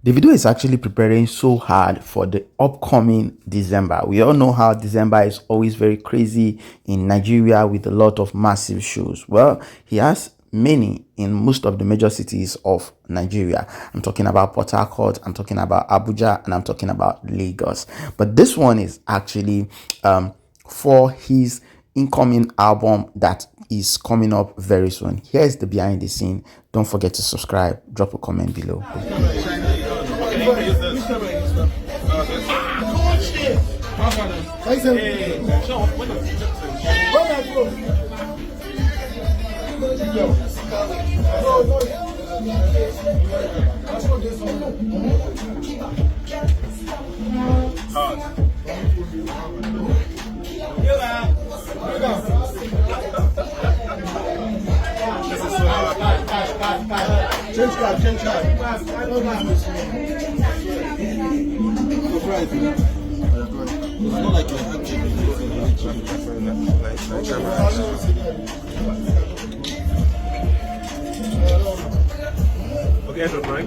Davido is actually preparing so hard for the upcoming December. We all know how December is always very crazy in Nigeria with a lot of massive shows. Well, he has many in most of the major cities of Nigeria. I'm talking about Port Harcourt, I'm talking about Abuja, and I'm talking about Lagos. But this one is actually for his incoming album that is coming up very soon. Here's the behind the scene. Don't forget to subscribe, drop a comment below. Change card. It's not like you're actually okay, that's right.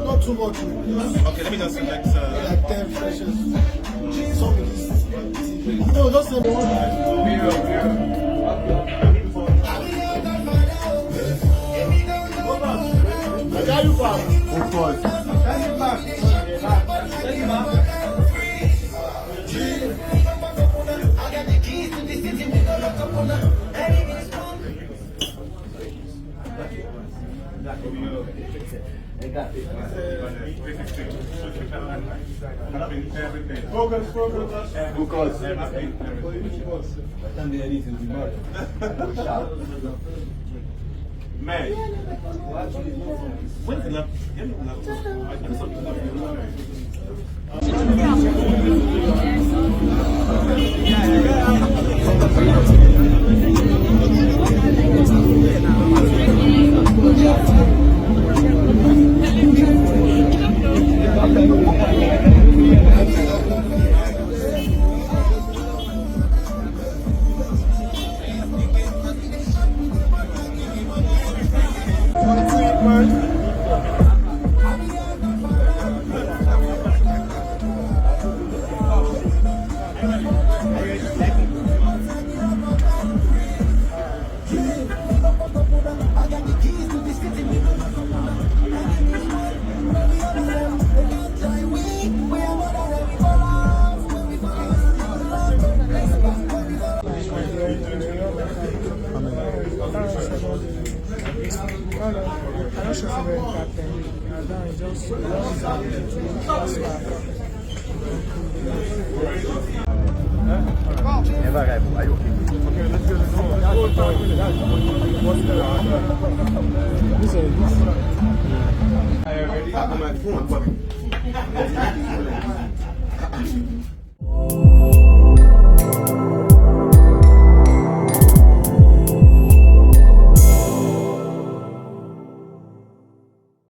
Not too much. Okay, let me just select like 10 flashes. Some of these. No, just say one. Man, when's the last?